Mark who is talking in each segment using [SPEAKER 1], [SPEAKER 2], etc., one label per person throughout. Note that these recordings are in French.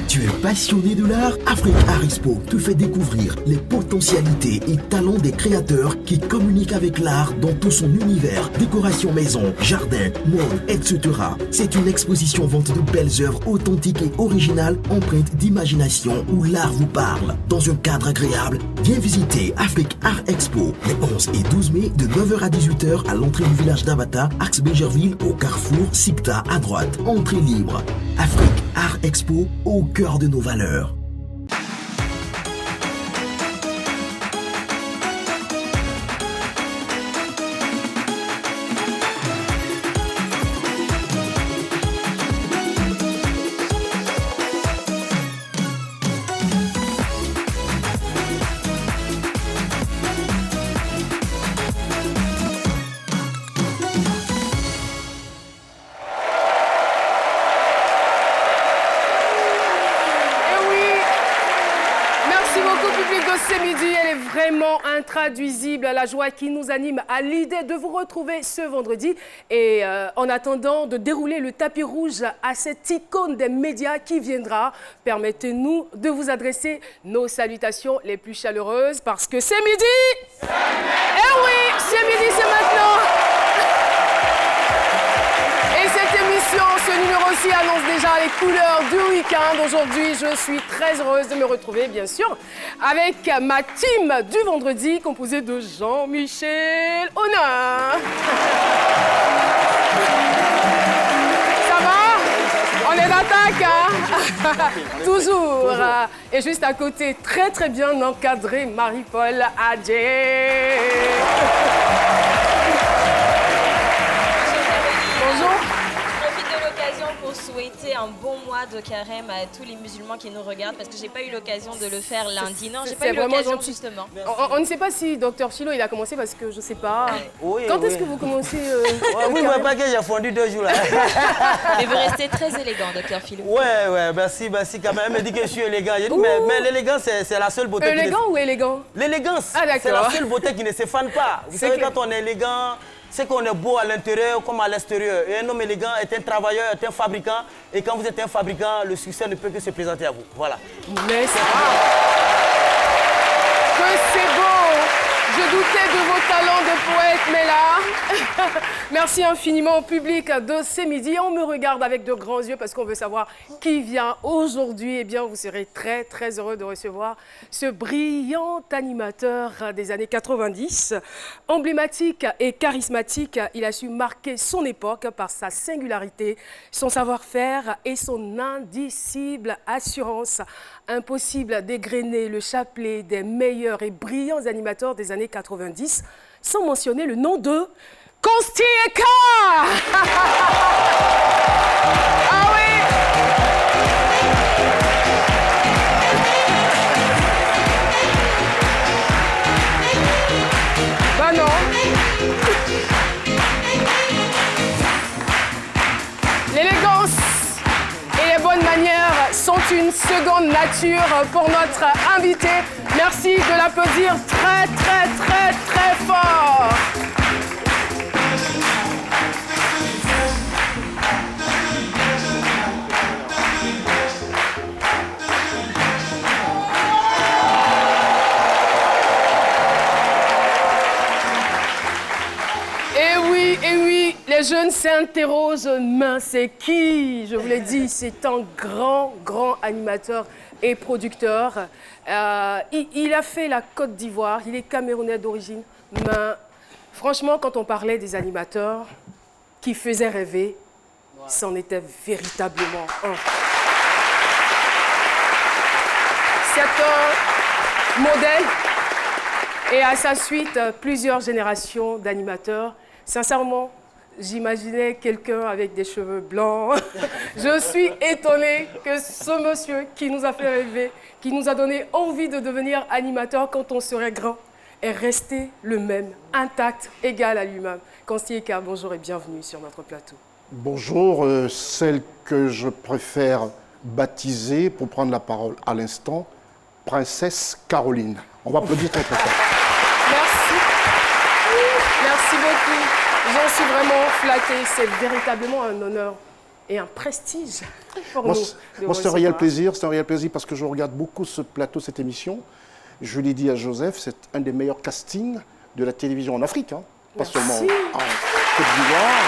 [SPEAKER 1] Tu es passionné de l'art? Afrique Art Expo te fait découvrir les potentialités et talents des créateurs qui communiquent avec l'art dans tout son univers. Décoration maison, jardin, mode, etc. C'est une exposition vente de belles œuvres authentiques et originales empreintes d'imagination où l'art vous parle. Dans un cadre agréable, viens visiter Afrique Art Expo les 11 et 12 mai de 9h à 18h à l'entrée du village d'Abata, Axe Bégerville, au carrefour Sicta à droite. Entrée libre. Afrique Art Expo au cœur de nos valeurs.
[SPEAKER 2] Intraduisible, la joie qui nous anime à l'idée de vous retrouver ce vendredi et en attendant de dérouler le tapis rouge à cette icône des médias qui viendra, permettez-nous de vous adresser nos salutations les plus chaleureuses parce que c'est midi. Eh oui, c'est midi, c'est maintenant. Et cette émission, ce numéro-ci annonce déjà les couleurs du week-end. Aujourd'hui, je suis très heureuse de me retrouver, bien sûr, avec ma team du vendredi, composée de Jean-Michel Honin. Ça va? On est d'attaque, hein? Toujours. Et juste à côté, très très bien encadré, Marie-Paul Adjé. Bonjour.
[SPEAKER 3] Pour souhaiter un bon mois de carême à tous les musulmans qui nous regardent parce que j'ai pas eu l'occasion de le faire lundi. Non, j'ai pas eu l'occasion justement.
[SPEAKER 2] On ne sait pas si Dr Philo il a commencé parce que je sais pas.
[SPEAKER 4] Oui,
[SPEAKER 2] quand est-ce que vous commencez
[SPEAKER 4] Oui, mais pas que j'ai fondu 2 jours là.
[SPEAKER 3] Mais vous restez très élégant, Dr Philo.
[SPEAKER 4] Ouais, merci quand même. Elle me dit que je suis élégant. J'ai dit, mais l'élégance, c'est la seule beauté.
[SPEAKER 2] Élégant ou élégant?
[SPEAKER 4] L'élégance, c'est la seule beauté qui ne se fane pas. Vous savez, quand on est élégant, c'est qu'on est beau à l'intérieur comme à l'extérieur. Et un homme élégant est un travailleur, est un fabricant. Et quand vous êtes un fabricant, le succès ne peut que se présenter à vous. Voilà.
[SPEAKER 2] Mais c'est que c'est beau! Je doutais de vos talents de poète, mais là, merci infiniment au public de ce midi. On me regarde avec de grands yeux parce qu'on veut savoir qui vient aujourd'hui. Eh bien, vous serez très, très heureux de recevoir ce brillant animateur des années 90. Emblématique et charismatique, il a su marquer son époque par sa singularité, son savoir-faire et son indicible assurance. Impossible d'égrener le chapelet des meilleurs et brillants animateurs des années 90, sans mentionner le nom de Consti Eka. Ah oui. Bah non. L'élégance et les bonnes manières sont une seconde nature pour notre invité. Merci de l'applaudir très, très, très, très fort. Et oui, les jeunes s'interrogent, mais c'est qui? Je vous l'ai dit, c'est un grand, grand animateur et producteur. Il a fait la Côte d'Ivoire, il est camerounais d'origine, mais franchement, quand on parlait des animateurs qui faisaient rêver, c'en était véritablement un. C'est un modèle et à sa suite, plusieurs générations d'animateurs. Sincèrement, j'imaginais quelqu'un avec des cheveux blancs. Je suis étonnée que ce monsieur qui nous a fait rêver, qui nous a donné envie de devenir animateur quand on serait grand, est resté le même, intact, égal à lui-même. Consti Eka, bonjour et bienvenue sur notre plateau.
[SPEAKER 5] Bonjour, celle que je préfère baptiser, pour prendre la parole à l'instant, Princesse Caroline. On va applaudir très très fort.
[SPEAKER 2] Merci. Merci beaucoup. J'en suis vraiment flattée. C'est véritablement un honneur et un prestige pour
[SPEAKER 5] Moi,
[SPEAKER 2] nous.
[SPEAKER 5] c'est un réel plaisir, parce que je regarde beaucoup ce plateau, cette émission. Je l'ai dit à Joseph, c'est un des meilleurs castings de la télévision en Afrique, hein. Pas seulement en Côte d'Ivoire.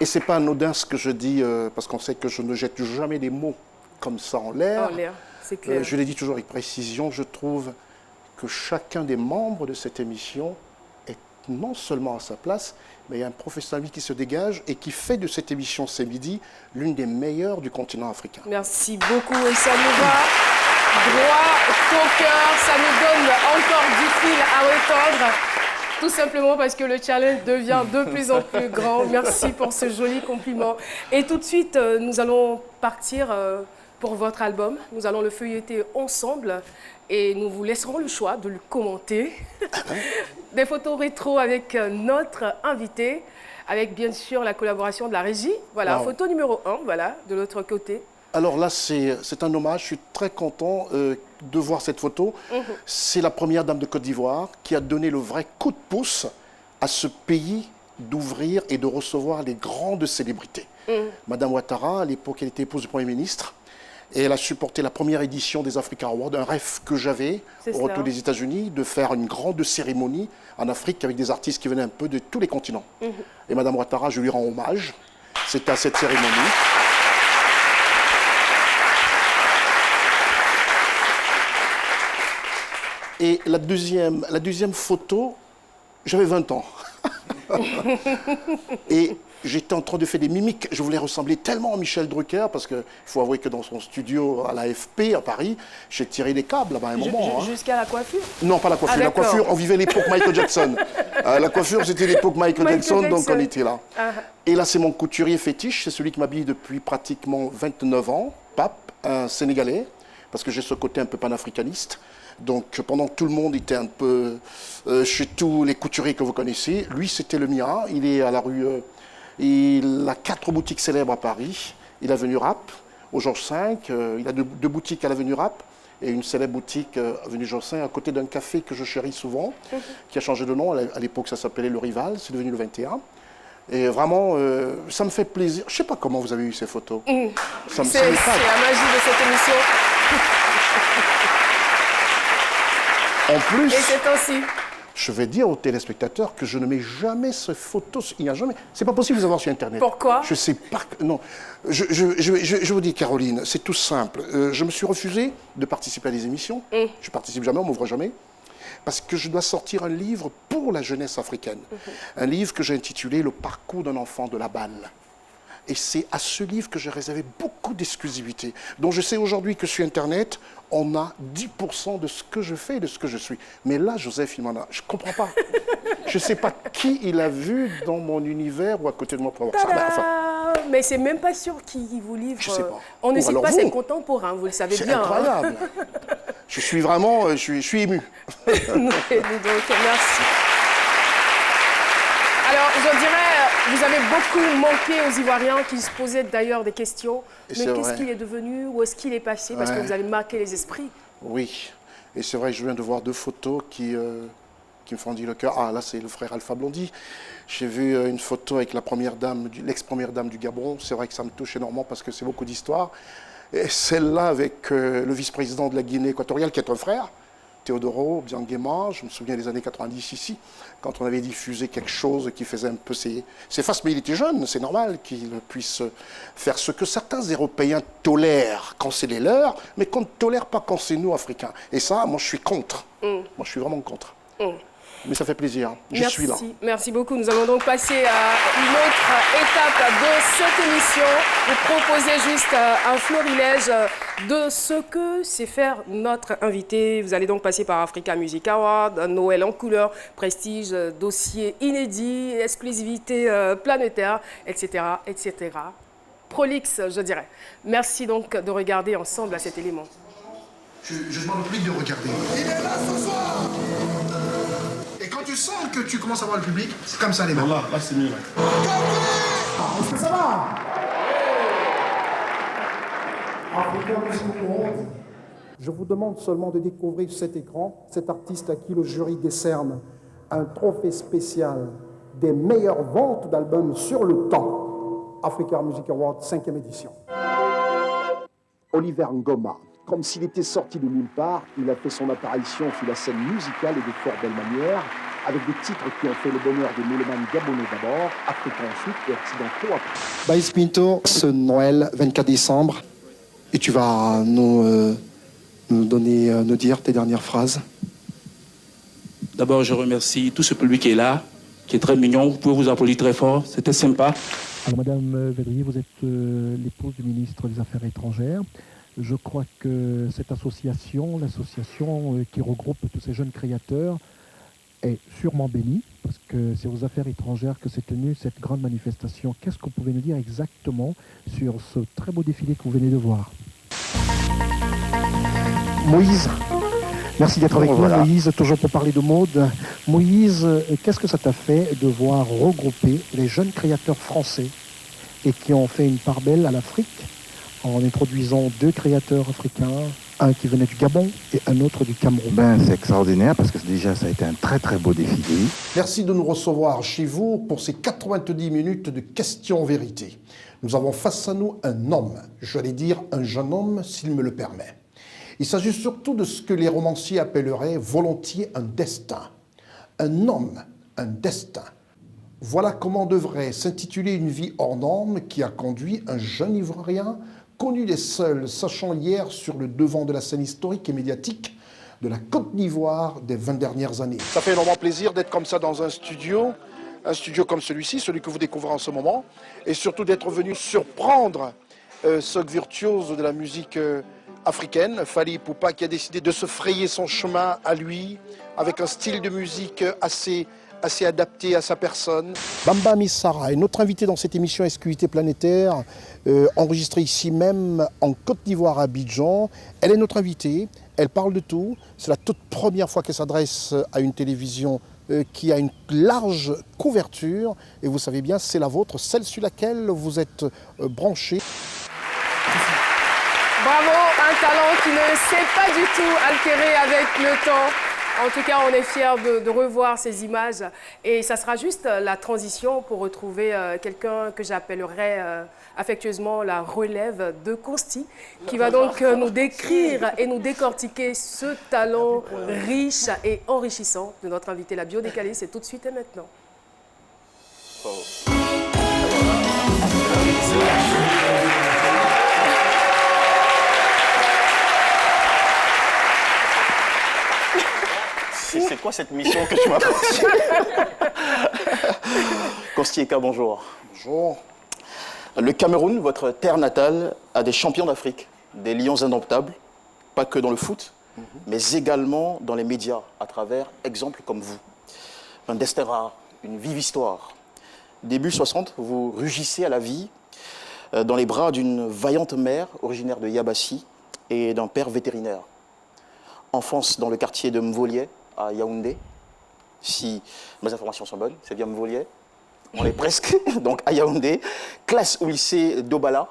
[SPEAKER 5] Et c'est pas anodin ce que je dis, parce qu'on sait que je ne jette jamais des mots comme ça en l'air.
[SPEAKER 2] C'est clair.
[SPEAKER 5] Je l'ai dit toujours avec précision, je trouve que chacun des membres de cette émission est non seulement à sa place, mais il y a un professionnel qui se dégage et qui fait de cette émission C'est Midi l'une des meilleures du continent africain.
[SPEAKER 2] Merci beaucoup et ça nous va droit au cœur, ça nous donne encore du fil à retordre. Tout simplement parce que le challenge devient de plus en plus grand. Merci pour ce joli compliment. Et tout de suite, nous allons partir pour votre album. Nous allons le feuilleter ensemble et nous vous laisserons le choix de le commenter. Des photos rétro avec notre invité, avec bien sûr la collaboration de la régie. Voilà, photo numéro 1, voilà, de l'autre côté.
[SPEAKER 5] Alors là, c'est un hommage. Je suis très content de voir cette photo. C'est la première dame de Côte d'Ivoire qui a donné le vrai coup de pouce à ce pays d'ouvrir et de recevoir les grandes célébrités. Madame Ouattara, à l'époque, elle était épouse du Premier ministre. Et elle a supporté la première édition des Africa Awards, un rêve que j'avais au retour des États-Unis, de faire une grande cérémonie en Afrique avec des artistes qui venaient un peu de tous les continents. Et Madame Ouattara, je lui rends hommage. C'était à cette cérémonie. Et la deuxième photo, j'avais 20 ans. Et j'étais en train de faire des mimiques. Je voulais ressembler tellement à Michel Drucker, parce qu'il faut avouer que dans son studio à l'AFP, à Paris, j'ai tiré des câbles là-bas à un moment.
[SPEAKER 2] Jusqu'à la coiffure?
[SPEAKER 5] Non, pas la coiffure. La coiffure, on vivait l'époque Michael Jackson. La coiffure, c'était l'époque Michael Jackson, donc on était là. Et là, c'est mon couturier fétiche. C'est celui qui m'habille depuis pratiquement 29 ans. Pape, un Sénégalais, parce que j'ai ce côté un peu panafricaniste. Donc, pendant que tout le monde était un peu chez tous les couturiers que vous connaissez, lui, c'était le mien. Il est à la rue... il a 4 boutiques célèbres à Paris. Il a Avenue Rapp, au Georges V. Il a deux boutiques à l'Avenue Rapp et une célèbre boutique avenue Georges V, à côté d'un café que je chéris souvent, qui a changé de nom. À l'époque, ça s'appelait Le Rival. C'est devenu le 21. Et vraiment, ça me fait plaisir. Je ne sais pas comment vous avez eu ces photos.
[SPEAKER 2] C'est la magie de cette émission.
[SPEAKER 5] En plus,
[SPEAKER 2] et c'est ainsi.
[SPEAKER 5] Je vais dire aux téléspectateurs que je ne mets jamais ces photos. Il n'y a jamais. C'est pas possible de les avoir sur Internet.
[SPEAKER 2] Pourquoi?
[SPEAKER 5] Je sais pas. Non. Je vous dis, Caroline, c'est tout simple. Je me suis refusé de participer à des émissions. Je participe jamais, on m'ouvre jamais. Parce que je dois sortir un livre pour la jeunesse africaine. Un livre que j'ai intitulé Le parcours d'un enfant de la balle. Et c'est à ce livre que j'ai réservé beaucoup d'exclusivité. Donc je sais aujourd'hui que sur Internet, on a 10% de ce que je fais et de ce que je suis. Mais là, Joseph, il m'en a... Je ne comprends pas. Je ne sais pas qui il a vu dans mon univers ou à côté de moi pour avoir ça.
[SPEAKER 2] Enfin... Mais c'est même pas sûr qui vous livre.
[SPEAKER 5] Je sais pas.
[SPEAKER 2] On ne sait pas, c'est contemporain, vous le savez bien.
[SPEAKER 5] C'est incroyable. Je suis vraiment... je suis ému.
[SPEAKER 2] Donc, merci. Alors, je dirais, vous avez beaucoup manqué aux Ivoiriens qui se posaient d'ailleurs des questions. Mais qu'est-ce qu'il est devenu? Où est-ce qu'il est passé? Parce que vous avez marqué les esprits.
[SPEAKER 5] Oui. Et c'est vrai que je viens de voir 2 photos qui me fendent le cœur. Ah, là, c'est le frère Alpha Blondy. J'ai vu une photo avec l'ex-première dame du Gabon. C'est vrai que ça me touche énormément parce que c'est beaucoup d'histoire. Et celle-là avec le vice-président de la Guinée équatoriale, qui est un frère, Théodoro Bianguema. Je me souviens des années 90 ici, quand on avait diffusé quelque chose qui faisait un peu ses faces, mais il était jeune, c'est normal qu'il puisse faire ce que certains Européens tolèrent quand c'est les leurs, mais qu'on ne tolère pas quand c'est nous, Africains. Et ça, moi, je suis contre. Moi, je suis vraiment contre. Mais ça fait plaisir. Je suis là.
[SPEAKER 2] Merci beaucoup. Nous allons donc passer à une autre étape de cette émission. Vous proposez juste un florilège de ce que sait faire notre invité. Vous allez donc passer par Africa Music Award, Noël en couleur, prestige, dossier inédit, exclusivité planétaire, etc., etc. Prolixe, je dirais. Merci donc de regarder ensemble à cet élément.
[SPEAKER 5] Je demande plus de regarder. Il est là ce soir. Et quand tu sens que tu commences à voir le public, c'est comme ça les mains. Là c'est mieux. Est-ce que ça va? Africa Music Award. Je vous demande seulement de découvrir cet écran, cet artiste à qui le jury décerne
[SPEAKER 6] un trophée spécial des meilleures ventes d'albums sur le temps. Africa Music Award 5e édition. Oliver Ngoma, comme s'il était sorti de nulle part, il a fait son apparition sur la scène musicale et de fort belle manière, avec des titres qui ont fait le bonheur des mélomanes gabonais d'abord, africains ensuite et occidentaux après. Baïs Pinto, ce Noël 24 décembre, et tu vas nous dire tes dernières phrases.
[SPEAKER 7] D'abord, je remercie tout ce public qui est là, qui est très mignon. Vous pouvez vous applaudir très fort, c'était sympa.
[SPEAKER 8] Alors, Madame Védrier, vous êtes l'épouse du ministre des Affaires étrangères. Je crois que cette association, l'association qui regroupe tous ces jeunes créateurs, est sûrement bénie, parce que c'est aux Affaires étrangères que s'est tenue cette grande manifestation. Qu'est-ce que vous pouvez nous dire exactement sur ce très beau défilé que vous venez de voir? Moïse, merci d'être avec nous, Moïse, toujours pour parler de mode. Moïse, qu'est-ce que ça t'a fait de voir regrouper les jeunes créateurs français et qui ont fait une part belle à l'Afrique en introduisant 2 créateurs africains, un qui venait du Gabon et un autre du Cameroun?
[SPEAKER 9] C'est extraordinaire parce que déjà ça a été un très très beau défilé.
[SPEAKER 6] Merci de nous recevoir chez vous pour ces 90 minutes de questions-vérité. Nous avons face à nous un homme, j'allais dire un jeune homme s'il me le permet. Il s'agit surtout de ce que les romanciers appelleraient volontiers un destin. Un homme, un destin. Voilà comment devrait s'intituler une vie hors norme qui a conduit un jeune Ivoirien, connu des seuls, sachant hier sur le devant de la scène historique et médiatique de la Côte d'Ivoire des 20 dernières années. Ça fait énormément plaisir d'être comme ça dans un studio comme celui-ci, celui que vous découvrez en ce moment, et surtout d'être venu surprendre ce virtuose de la musique africaine, Fally Ipupa, qui a décidé de se frayer son chemin à lui, avec un style de musique assez adapté à sa personne. Bamba Missara est notre invité dans cette émission SQT Planétaire, enregistrée ici même en Côte d'Ivoire à Abidjan. Elle est notre invitée, elle parle de tout. C'est la toute première fois qu'elle s'adresse à une télévision qui a une large couverture. Et vous savez bien, c'est la vôtre, celle sur laquelle vous êtes branché.
[SPEAKER 2] Bravo, un talent qui ne s'est pas du tout altéré avec le temps. En tout cas, on est fiers de revoir ces images. Et ça sera juste la transition pour retrouver quelqu'un que j'appellerais affectueusement la relève de Consti, qui va donc nous décrire et nous décortiquer ce talent riche et enrichissant de notre invité. La bio décalée, c'est tout de suite et maintenant.
[SPEAKER 10] C'est quoi cette mission que tu m'as confiée? Consti Eka, bonjour.
[SPEAKER 5] Bonjour.
[SPEAKER 10] Le Cameroun, votre terre natale, a des champions d'Afrique, des lions indomptables, pas que dans le foot, mais également dans les médias, à travers exemples comme vous. Un destin rare, une vive histoire. Début 60, vous rugissez à la vie dans les bras d'une vaillante mère originaire de Yabassi et d'un père vétérinaire. Enfance dans le quartier de Mvolié, à Yaoundé. Si mes informations sont bonnes, c'est bien Mvolié. On est presque, donc à Yaoundé. Classe au lycée d'Obala,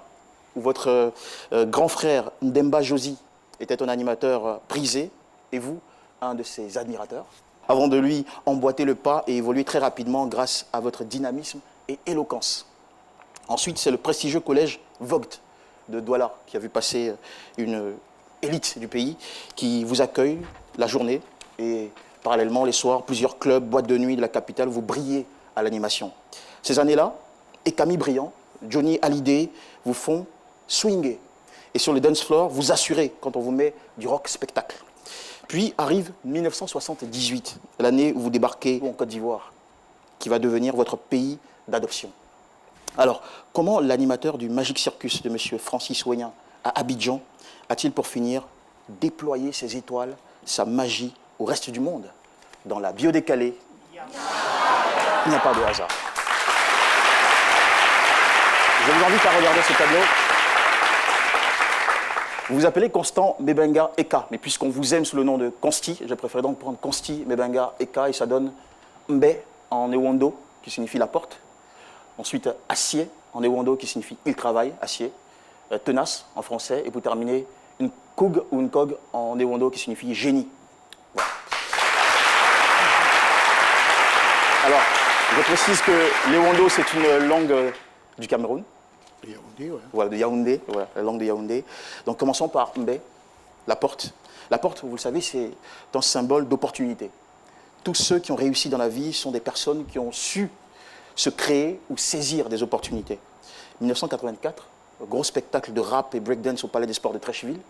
[SPEAKER 10] où votre grand frère Ndemba Josi était un animateur prisé, et vous, un de ses admirateurs. Avant de lui emboîter le pas et évoluer très rapidement grâce à votre dynamisme et éloquence. Ensuite, c'est le prestigieux collège Vogt de Douala qui a vu passer une élite du pays qui vous accueille la journée et parallèlement les soirs, plusieurs clubs, boîtes de nuit de la capitale, vous brillez à l'animation. Ces années-là, et Camille Briand, Johnny Hallyday vous font swinger. Et sur le dance floor, vous assurez quand on vous met du rock spectacle. Puis arrive 1978, l'année où vous débarquez en Côte d'Ivoire, qui va devenir votre pays d'adoption. Alors, comment l'animateur du Magic Circus de M. Francis Ouénien à Abidjan a-t-il pour finir déployé ses étoiles, sa magie au reste du monde? Dans la bio décalée, il n'y a pas de hasard. Je vous invite à regarder ce tableau. Vous vous appelez Constant Mebenga Eka, mais puisqu'on vous aime sous le nom de Consti, j'ai préféré donc prendre Consti Mebenga Eka et ça donne Mbe en Ewondo, qui signifie la porte. Ensuite, acier en Ewondo, qui signifie il travaille, acier. Tenace en français. Et pour terminer, une Koug ou une Kog en Ewondo, qui signifie génie. Voilà. Alors, je précise que l'Ewondo, c'est une langue du Cameroun.
[SPEAKER 5] Yaoundé, ouais.
[SPEAKER 10] Voilà, de Yaoundé, voilà, la langue de Yaoundé. Donc commençons par Mbé, la porte. La porte, vous le savez, c'est un symbole d'opportunité. Tous ceux qui ont réussi dans la vie sont des personnes qui ont su se créer ou saisir des opportunités. 1984, gros spectacle de rap et breakdance au Palais des Sports de Trècheville.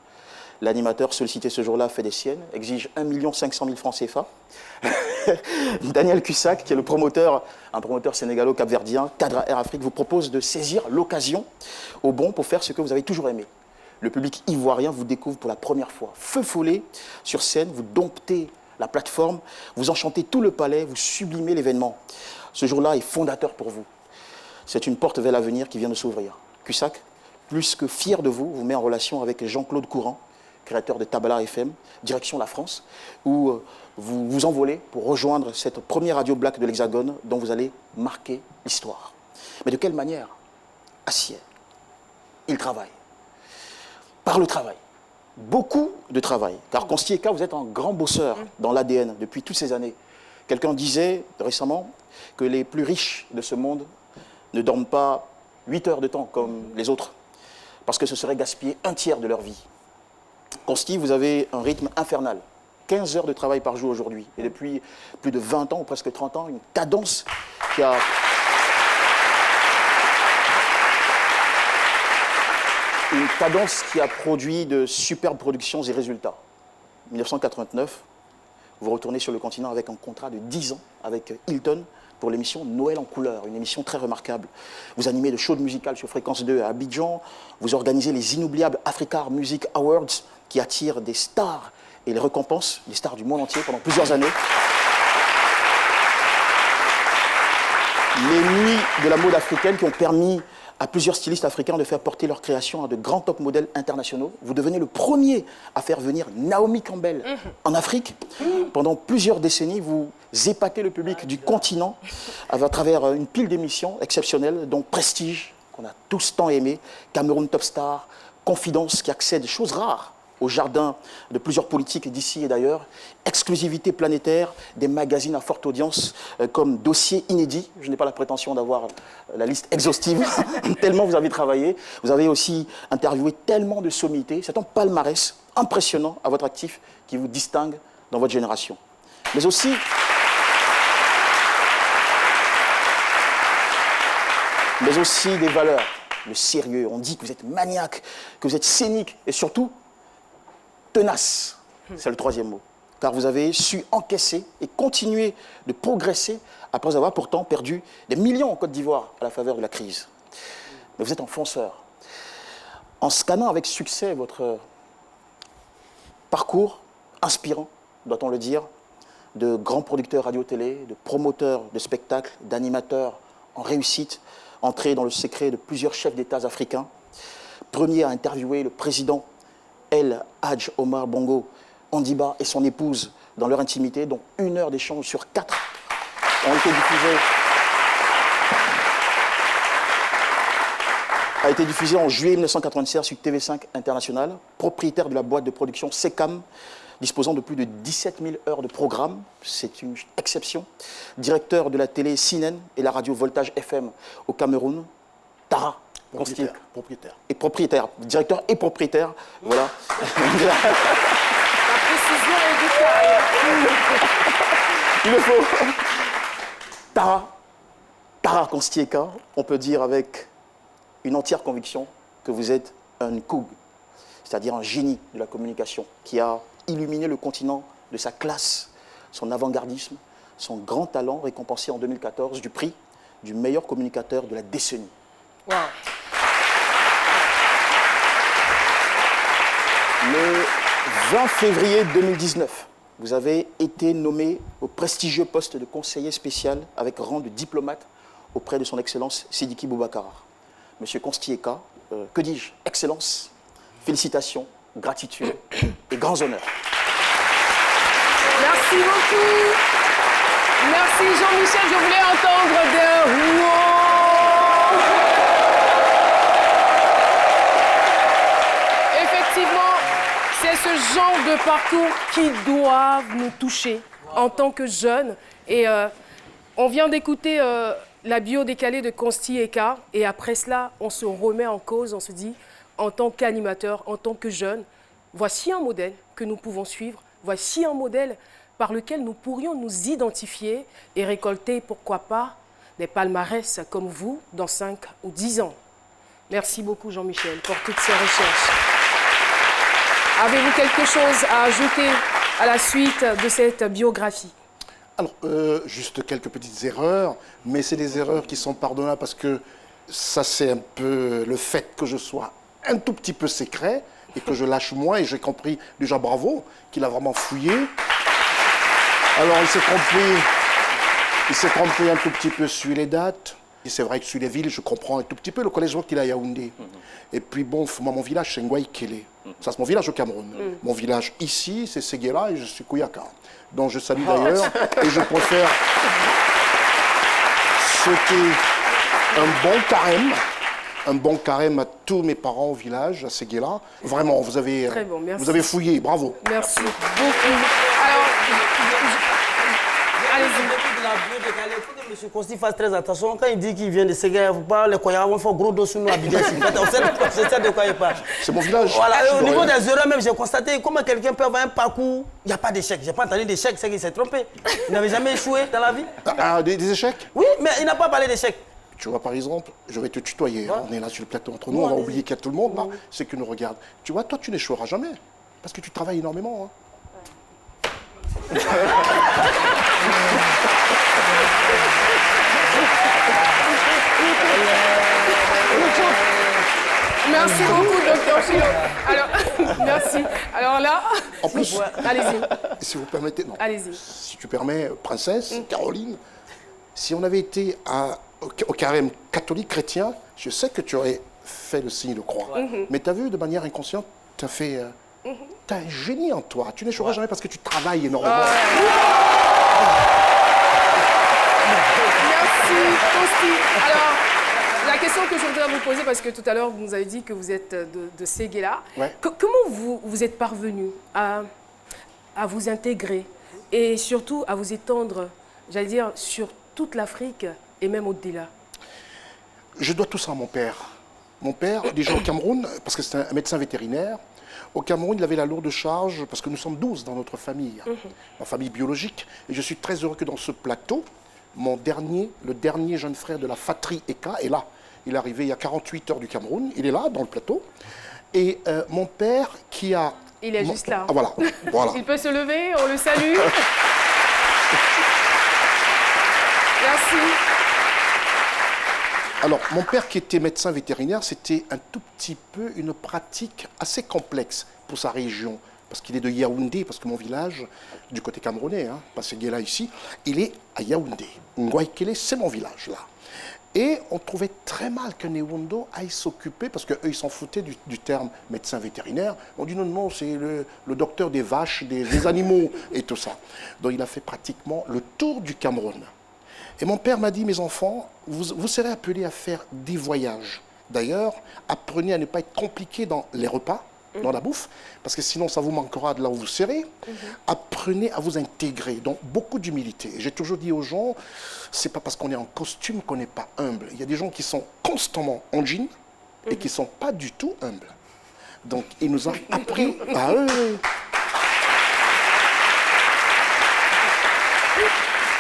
[SPEAKER 10] L'animateur sollicité ce jour-là fait des siennes, exige 1 500 000 francs CFA. Daniel Cussac, qui est le promoteur, un promoteur sénégalo-capverdien, cadre à Air Afrique, vous propose de saisir l'occasion au bon pour faire ce que vous avez toujours aimé. Le public ivoirien vous découvre pour la première fois. Feu follet sur scène, vous domptez la plateforme, vous enchantez tout le palais, vous sublimez l'événement. Ce jour-là est fondateur pour vous. C'est une porte vers l'avenir qui vient de s'ouvrir. Cussac, plus que fier de vous, vous met en relation avec Jean-Claude Courant, créateur de Tabala FM, direction la France, où vous vous envolez pour rejoindre cette première radio black de l'Hexagone dont vous allez marquer l'histoire. Mais de quelle manière? Acier. Il travaille. Par le travail. Beaucoup de travail. Car Consti Eka, vous êtes un grand bosseur dans l'ADN depuis toutes ces années. Quelqu'un disait récemment que les plus riches de ce monde ne dorment pas 8 heures de temps comme les autres, parce que ce serait gaspiller un tiers de leur vie. Consti, vous avez un rythme infernal. 15 heures de travail par jour aujourd'hui. Et depuis plus de 20 ans ou presque 30 ans, une cadence qui a... Une cadence qui a produit de superbes productions et résultats. 1989, vous retournez sur le continent avec un contrat de 10 ans avec Hilton pour l'émission Noël en couleur, une émission très remarquable. Vous animez de shows musicales sur Fréquence 2 à Abidjan, vous organisez les inoubliables Africa Music Awards qui attirent des stars et les récompensent, des stars du monde entier pendant plusieurs années. Les nuits de la mode africaine qui ont permis à plusieurs stylistes africains de faire porter leur création à de grands top modèles internationaux. Vous devenez le premier à faire venir Naomi Campbell en Afrique. Pendant plusieurs décennies, vous épatez le public du continent à travers une pile d'émissions exceptionnelles, dont Prestige, qu'on a tous tant aimé, Cameroun Top Star, Confidence, qui accède, chose rare, au jardin de plusieurs politiques d'ici et d'ailleurs, exclusivité planétaire, des magazines à forte audience comme Dossier Inédit. Je n'ai pas la prétention d'avoir la liste exhaustive, tellement vous avez travaillé. Vous avez aussi interviewé tellement de sommités. C'est un palmarès impressionnant à votre actif qui vous distingue dans votre génération. Mais aussi... des valeurs, le sérieux. On dit que vous êtes maniaque, que vous êtes scénique et surtout tenace. C'est le troisième mot. Car vous avez su encaisser et continuer de progresser après avoir pourtant perdu des millions en Côte d'Ivoire à la faveur de la crise. Mais vous êtes un fonceur. En scannant avec succès votre parcours inspirant, doit-on le dire, de grands producteurs radio-télé, de promoteurs de spectacles, d'animateurs en réussite, entré dans le secret de plusieurs chefs d'État africains, premier à interviewer le président El Hadj Omar Bongo Ondimba et son épouse dans leur intimité, dont 1 heure d'échange sur 4 ont été diffusées. A été diffusé en juillet 1996 sur TV5 International, propriétaire de la boîte de production Secam, disposant de plus de 17 000 heures de programme, c'est une exception. Directeur de la télé CNN et la radio Voltage FM au Cameroun, Tara.
[SPEAKER 5] Propriétaire.
[SPEAKER 10] Et propriétaire, directeur et propriétaire, voilà.
[SPEAKER 2] La précision est du taille.
[SPEAKER 10] Il le faut. Tara Consti Eka, on peut dire avec une entière conviction que vous êtes un Koug, c'est-à-dire un génie de la communication qui a illuminé le continent de sa classe, son avant-gardisme, son grand talent récompensé en 2014 du prix du meilleur communicateur de la décennie.
[SPEAKER 2] Wow.
[SPEAKER 10] Le 20 février 2019, vous avez été nommé au prestigieux poste de conseiller spécial avec rang de diplomate auprès de son Excellence Sidiki Boubacara. Monsieur Consti Eka, que dis-je, Excellence, félicitations, gratitude et grands honneurs.
[SPEAKER 2] Merci beaucoup. Merci Jean-Michel, je voulais entendre des wow. Effectivement, c'est ce genre de parcours qui doivent nous toucher en tant que jeunes. Et On vient d'écouter la bio décalée de Consti Eka et après cela, on se remet en cause, on se dit, en tant qu'animateur, en tant que jeune, voici un modèle que nous pouvons suivre, voici un modèle par lequel nous pourrions nous identifier et récolter, pourquoi pas, des palmarès comme vous dans 5 ou 10 ans. Merci beaucoup Jean-Michel pour toutes ces recherches. Avez-vous quelque chose à ajouter à la suite de cette biographie?
[SPEAKER 6] Alors, juste quelques petites erreurs, mais c'est des erreurs qui sont pardonnables parce que ça, c'est un peu le fait que je sois un tout petit peu secret et que je lâche moins. Et j'ai compris, déjà bravo, qu'il a vraiment fouillé. Alors, il s'est trompé un tout petit peu sur les dates. Et c'est vrai que sur les villes, je comprends un tout petit peu. Le collège voit qu'il est à Yaoundé. Et puis, bon, moi, mon village, c'est Ngwaïkele. Ça, c'est mon village au Cameroun. Mon village ici, c'est Séguéla et je suis Kouyaka. Donc, je salue d'ailleurs. Et je préfère souhaiter un bon carême à tous mes parents au village, à Séguéla. Vraiment, vous avez fouillé. Bravo.
[SPEAKER 2] Merci beaucoup. Alors, allez-y.
[SPEAKER 4] Il faut que M. Consti fasse très attention. Quand il dit qu'il vient de Séguéla, il ne faut pas les croire. On fait gros dos sur nous à Bidessi. On sait de quoi il parle.
[SPEAKER 6] C'est mon village.
[SPEAKER 4] Voilà, au niveau des erreurs, même, j'ai constaté comment quelqu'un peut avoir un parcours. Il n'y a pas d'échec. Je n'ai pas entendu d'échec, c'est qu'il s'est trompé. Il n'avait jamais échoué dans la vie.
[SPEAKER 6] Des échecs?
[SPEAKER 4] Oui, mais il n'a pas parlé d'échec.
[SPEAKER 6] Tu vois, par exemple, je vais te tutoyer. Ouais. On est là sur le plateau entre nous, on va oublier qu'il y a tout le monde là. C'est qui nous regarde. Tu vois, toi, tu n'échoueras jamais. Parce que tu travailles énormément. Hein.
[SPEAKER 2] Merci beaucoup, Dr Chilo. Alors, merci. Alors là,
[SPEAKER 6] en plus,
[SPEAKER 2] allez-y.
[SPEAKER 6] Si vous permettez, non.
[SPEAKER 2] Allez-y.
[SPEAKER 6] Si tu permets, princesse, Caroline, si on avait été au carême catholique chrétien, je sais que tu aurais fait le signe de croix. Mais tu as vu, de manière inconsciente, tu as fait... tu as un génie en toi. Tu n'échoueras jamais parce que tu travailles énormément.
[SPEAKER 2] Merci, Consti. Alors, la question que je voudrais vous poser, parce que tout à l'heure, vous nous avez dit que vous êtes de Séguéla. Comment vous êtes parvenu à vous intégrer et surtout à vous étendre, j'allais dire, sur toute l'Afrique et même au-delà?
[SPEAKER 6] Je dois tout ça à mon père. Mon père, déjà au Cameroun, parce que c'est un médecin vétérinaire, au Cameroun, il avait la lourde charge, parce que nous sommes 12 dans notre famille, ma famille biologique. Et je suis très heureux que dans ce plateau, le dernier jeune frère de la Fatri Eka est là. Il est arrivé il y a 48 heures du Cameroun, il est là, dans le plateau. Et mon père qui a...
[SPEAKER 2] Il est juste là.
[SPEAKER 6] Ah, voilà.
[SPEAKER 2] Il peut se lever, on le salue. Merci.
[SPEAKER 6] Alors, mon père qui était médecin vétérinaire, c'était un tout petit peu une pratique assez complexe pour sa région. Parce qu'il est de Yaoundé, parce que mon village, du côté camerounais, hein, pas Séguéla ici, il est à Yaoundé. Ngwaïkele, c'est mon village, là. Et on trouvait très mal que Newondo aille s'occuper, parce qu'eux, ils s'en foutaient du terme médecin vétérinaire. On dit non, non, c'est le docteur des vaches, des animaux et tout ça. Donc il a fait pratiquement le tour du Cameroun. Et mon père m'a dit, mes enfants, vous serez appelés à faire des voyages. D'ailleurs, apprenez à ne pas être compliqué dans les repas, dans la bouffe, parce que sinon ça vous manquera de là où vous serez. Apprenez à vous intégrer, donc beaucoup d'humilité. J'ai toujours dit aux gens, c'est pas parce qu'on est en costume qu'on n'est pas humble. Il y a des gens qui sont constamment en jean et qui ne sont pas du tout humbles. Donc il nous a appris à eux.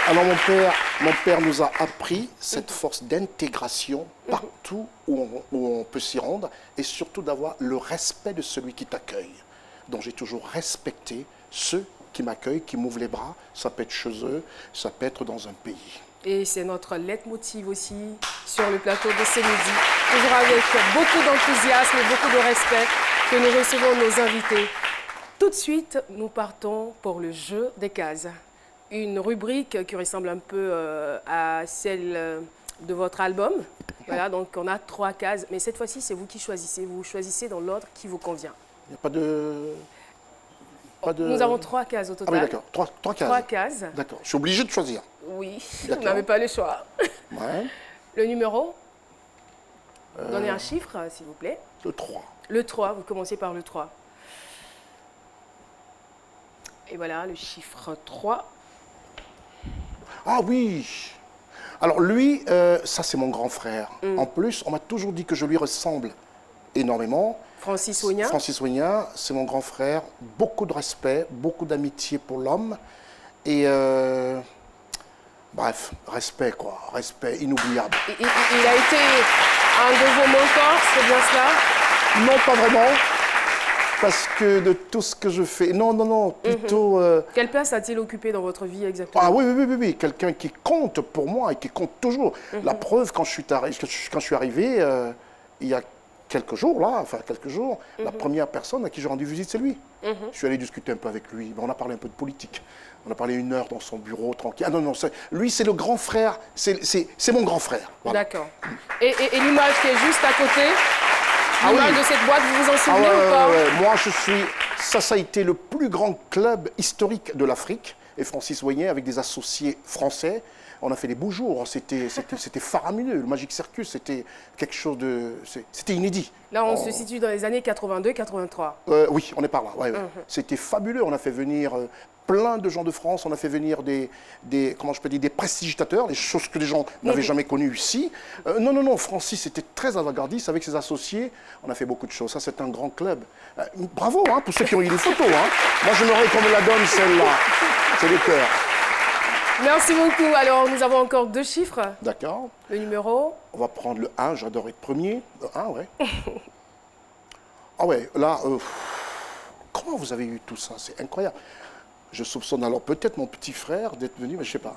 [SPEAKER 6] Alors mon père nous a appris cette force d'intégration partout où on peut s'y rendre et surtout d'avoir le respect de celui qui t'accueille. Donc j'ai toujours respecté ceux qui m'accueillent, qui m'ouvrent les bras. Ça peut être chez eux, ça peut être dans un pays.
[SPEAKER 2] Et c'est notre leitmotiv aussi sur le plateau de ce midi. Toujours avec beaucoup d'enthousiasme et beaucoup de respect que nous recevons nos invités. Tout de suite, nous partons pour le jeu des cases. Une rubrique qui ressemble un peu à celle de votre album. Voilà, donc on a 3 cases. Mais cette fois-ci, c'est vous qui choisissez. Vous choisissez dans l'ordre qui vous convient.
[SPEAKER 6] Il n'y a pas de...
[SPEAKER 2] Nous avons 3 cases au total.
[SPEAKER 6] Ah oui, d'accord. 3 cases.
[SPEAKER 2] 3 cases.
[SPEAKER 6] D'accord. Je suis obligé de choisir.
[SPEAKER 2] Oui, vous n'avez pas le choix.
[SPEAKER 6] Ouais.
[SPEAKER 2] Le numéro. Donnez un chiffre, s'il vous plaît.
[SPEAKER 6] Le 3.
[SPEAKER 2] Le 3, vous commencez par le 3. Et voilà, le chiffre 3.
[SPEAKER 6] Ah oui,
[SPEAKER 5] Alors lui, ça c'est mon grand frère. En plus, on m'a toujours dit que je lui ressemble énormément.
[SPEAKER 2] Francis Ouignan.
[SPEAKER 5] Francis Ouignan, c'est mon grand frère. Beaucoup de respect, beaucoup d'amitié pour l'homme. Et bref, respect quoi, respect inoubliable.
[SPEAKER 2] Il a été un de vos mentors, c'est bien cela?
[SPEAKER 5] Non, pas vraiment. Parce que de tout ce que je fais... Non, plutôt...
[SPEAKER 2] Quelle place a-t-il occupé dans votre vie exactement?
[SPEAKER 5] Ah oui. Quelqu'un qui compte pour moi et qui compte toujours. La preuve, quand je suis arrivé, il y a quelques jours, la première personne à qui j'ai rendu visite, c'est lui. Je suis allé discuter un peu avec lui. On a parlé un peu de politique. On a parlé 1 heure dans son bureau, tranquille. Ah non, lui, c'est le grand frère. C'est mon grand frère. Voilà.
[SPEAKER 2] D'accord. Et l'image qui est juste à côté, l'image de cette boîte, vous vous en souvenez ou pas?
[SPEAKER 5] Moi, ça a été le plus grand club historique de l'Afrique. Et Francis Ouignan, avec des associés français, on a fait des beaux jours. C'était faramineux. Le Magic Circus, c'était quelque chose de... C'était inédit.
[SPEAKER 2] Là, on se situe dans les années 82-83.
[SPEAKER 5] Oui, on est par là. C'était fabuleux. On a fait venir plein de gens de France. On a fait venir des prestigitateurs, des choses que les gens n'avaient jamais connues ici. Non, Francis était très avant-gardiste avec ses associés. On a fait beaucoup de choses. Ça, c'est un grand club. Bravo pour ceux qui ont eu des photos. Moi, j'aimerais qu'on me la donne, celle-là. C'est le cœur.
[SPEAKER 2] Merci beaucoup. Alors, nous avons encore 2 chiffres.
[SPEAKER 5] D'accord.
[SPEAKER 2] Le numéro?
[SPEAKER 5] On va prendre le 1. J'adore être premier. Le 1, ouais. Ah ouais, là, comment vous avez eu tout ça? C'est incroyable. Je soupçonne alors peut-être mon petit frère d'être venu, mais je ne sais pas.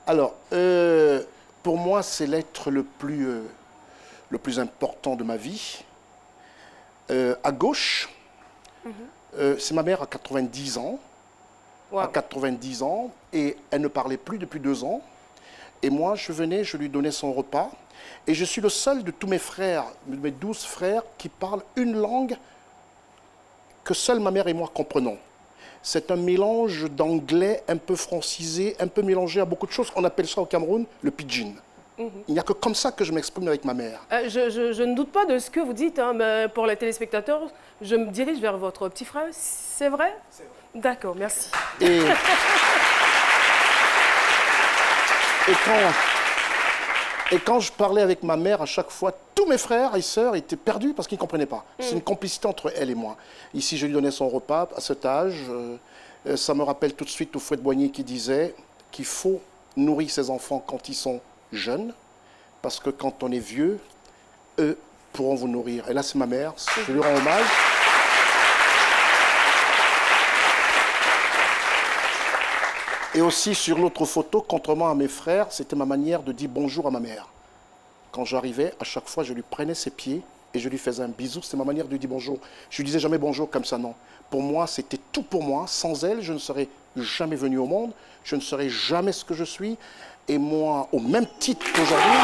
[SPEAKER 5] Alors, pour moi, c'est l'être le plus important de ma vie. À gauche, c'est ma mère à 90 ans. Wow. À 90 ans, et elle ne parlait plus depuis 2 ans. Et moi, je venais, je lui donnais son repas. Et je suis le seul de tous mes frères, de mes 12 frères, qui parlent une langue que seule ma mère et moi comprenons. C'est un mélange d'anglais un peu francisé, un peu mélangé à beaucoup de choses. On appelle ça au Cameroun le pidgin. Il n'y a que comme ça que je m'exprime avec ma mère.
[SPEAKER 2] Je ne doute pas de ce que vous dites, mais pour les téléspectateurs, je me dirige vers votre petit frère. C'est vrai? C'est vrai. D'accord, merci.
[SPEAKER 5] Et quand je parlais avec ma mère, à chaque fois, tous mes frères et sœurs étaient perdus parce qu'ils ne comprenaient pas. C'est une complicité entre elle et moi. Ici, je lui donnais son repas à cet âge. Ça me rappelle tout de suite Houphouët-Boigny qui disait qu'il faut nourrir ses enfants quand ils sont jeunes, parce que quand on est vieux, eux pourront vous nourrir. Et là, c'est ma mère, je lui rends hommage. Et aussi, sur l'autre photo, contrairement à mes frères, c'était ma manière de dire bonjour à ma mère. Quand j'arrivais, à chaque fois, je lui prenais ses pieds et je lui faisais un bisou. C'était ma manière de dire bonjour. Je lui disais jamais bonjour comme ça, non. Pour moi, c'était tout pour moi. Sans elle, je ne serais jamais venu au monde. Je ne serais jamais ce que je suis. Et moi, au même titre qu'aujourd'hui...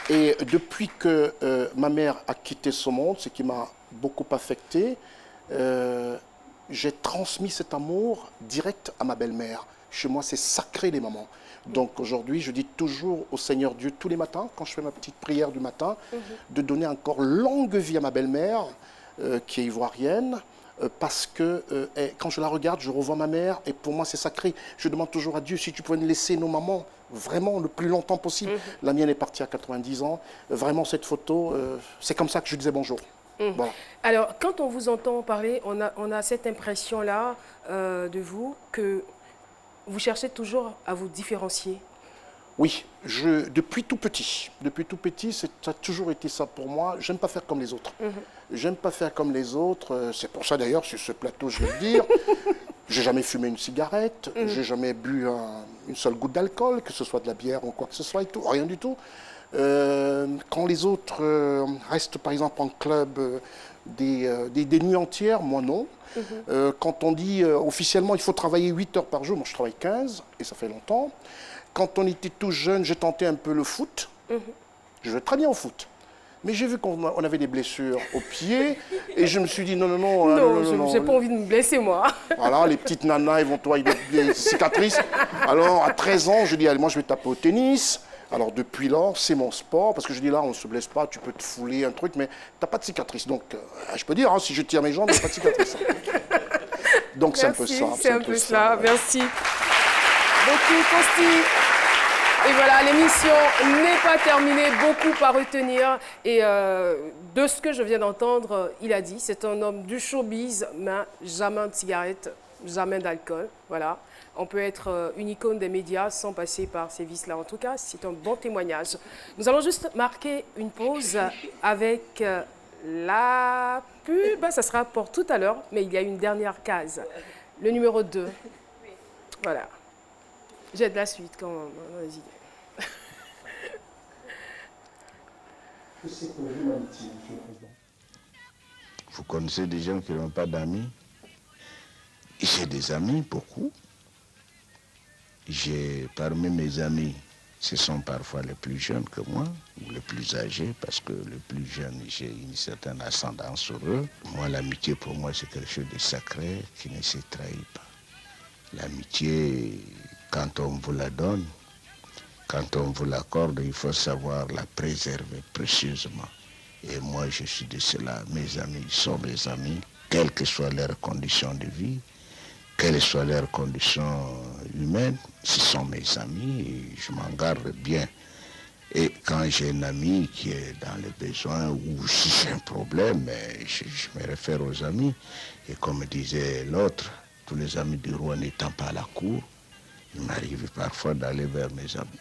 [SPEAKER 5] Et depuis que ma mère a quitté ce monde, ce qui m'a beaucoup affecté, j'ai transmis cet amour direct à ma belle-mère. Chez moi, c'est sacré les mamans. Donc aujourd'hui, je dis toujours au Seigneur Dieu tous les matins, quand je fais ma petite prière du matin, de donner encore longue vie à ma belle-mère, qui est ivoirienne, parce que quand je la regarde, je revois ma mère, et pour moi, c'est sacré. Je demande toujours à Dieu, si tu pouvais nous laisser nos mamans, vraiment le plus longtemps possible. La mienne est partie à 90 ans. Vraiment, cette photo, c'est comme ça que je disais bonjour. Voilà.
[SPEAKER 2] Alors, quand on vous entend parler, on a cette impression-là de vous que vous cherchez toujours à vous différencier.
[SPEAKER 5] Oui, depuis tout petit, ça a toujours été ça pour moi. J'aime pas faire comme les autres. J'aime pas faire comme les autres. C'est pour ça d'ailleurs, sur ce plateau, je vais le dire, j'ai jamais fumé une cigarette, j'ai jamais bu une seule goutte d'alcool, que ce soit de la bière ou quoi que ce soit et tout, rien du tout. Quand les autres restent par exemple en club des nuits entières, moi non. Quand on dit officiellement il faut travailler 8 heures par jour, moi je travaille 15 et ça fait longtemps. Quand on était tout jeune, j'ai tenté un peu le foot. Je jouais très bien au foot. Mais j'ai vu qu'on avait des blessures aux pieds et je me suis dit non.
[SPEAKER 2] Non, j'ai pas envie de me blesser moi.
[SPEAKER 5] Voilà, les petites nanas, ils vont toi avec des cicatrices. Alors à 13 ans, je dis allez, moi je vais taper au tennis. Alors depuis là, c'est mon sport, parce que je dis là, on ne se blesse pas, tu peux te fouler un truc, mais tu n'as pas de cicatrice. Donc je peux dire, hein, si je tire mes jambes, il n'y a pas de cicatrice. Donc c'est un peu ça.
[SPEAKER 2] C'est un peu ça, merci. Beaucoup, Costi. Et voilà, l'émission n'est pas terminée, beaucoup à retenir. Et de ce que je viens d'entendre, il a dit, c'est un homme du showbiz, mais jamais de cigarette, jamais d'alcool. Voilà. On peut être une icône des médias sans passer par ces vices-là. En tout cas, c'est un bon témoignage. Nous allons juste marquer une pause avec la pub. Ça sera pour tout à l'heure, mais il y a une dernière case. Le numéro 2. Voilà. J'ai de la suite quand même. Vas-y.
[SPEAKER 11] Vous connaissez des gens qui n'ont pas d'amis? J'ai des amis, beaucoup. Parmi mes amis, ce sont parfois les plus jeunes que moi, ou les plus âgés, parce que les plus jeunes, j'ai une certaine ascendance sur eux. Moi, l'amitié, pour moi, c'est quelque chose de sacré qui ne se trahit pas. L'amitié, quand on vous la donne, quand on vous l'accorde, il faut savoir la préserver précieusement. Et moi, je suis de cela. Mes amis sont mes amis, quelles que soient leurs conditions de vie, quelles soient leurs conditions humaines, ce sont mes amis et je m'en garde bien. Et quand j'ai un ami qui est dans les besoins ou si j'ai un problème, je me réfère aux amis. Et comme disait l'autre, tous les amis du roi n'étant pas à la cour, il m'arrive parfois d'aller vers mes amis.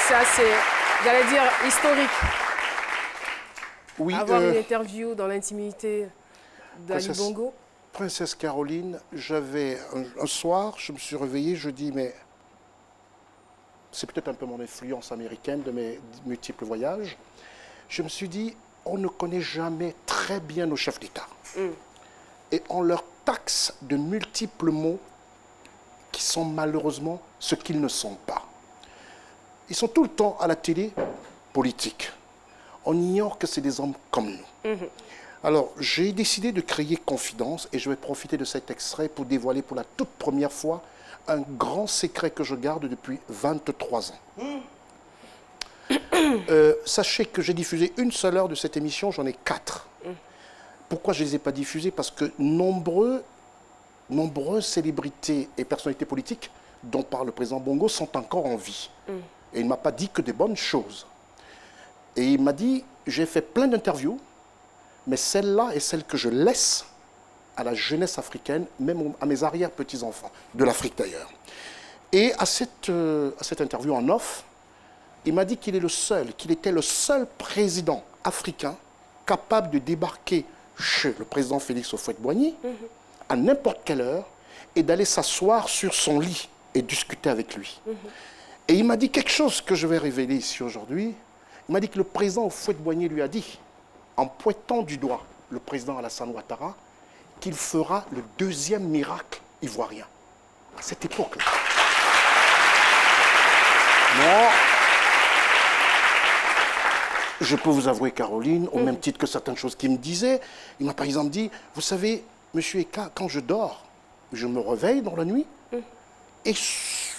[SPEAKER 2] Ça, c'est, j'allais dire, historique.
[SPEAKER 5] Oui,
[SPEAKER 2] avoir une interview dans l'intimité d'Ali Bongo.
[SPEAKER 5] Princesse Caroline, j'avais un soir, je me suis réveillé, je dis, mais c'est peut-être un peu mon influence américaine de mes multiples voyages. Je me suis dit, on ne connaît jamais très bien nos chefs d'État. Et on leur taxe de multiples mots qui sont malheureusement ce qu'ils ne sont pas. Ils sont tout le temps à la télé politique. On ignore que c'est des hommes comme nous. Alors, j'ai décidé de créer Confidence et je vais profiter de cet extrait pour dévoiler pour la toute première fois un grand secret que je garde depuis 23 ans. Sachez que j'ai diffusé une seule heure de cette émission, j'en ai 4. Pourquoi je ne les ai pas diffusées? Parce que nombreuses célébrités et personnalités politiques dont parle le président Bongo sont encore en vie. Et il ne m'a pas dit que des bonnes choses. Et il m'a dit, j'ai fait plein d'interviews, mais celle-là est celle que je laisse à la jeunesse africaine, même à mes arrière-petits-enfants, de l'Afrique d'ailleurs. Et à cette interview en off, il m'a dit qu'il était le seul président africain capable de débarquer chez le président Félix Houphouët-Boigny à n'importe quelle heure et d'aller s'asseoir sur son lit et discuter avec lui. Et il m'a dit quelque chose que je vais révéler ici aujourd'hui. Il m'a dit que le président Houphouët-Boigny lui a dit, en pointant du doigt le président Alassane Ouattara, qu'il fera le 2e miracle ivoirien. À cette époque-là. Moi, je peux vous avouer, Caroline, au même titre que certaines choses qu'il me disait, il m'a par exemple dit, vous savez, monsieur Eka, quand je dors, je me réveille dans la nuit, et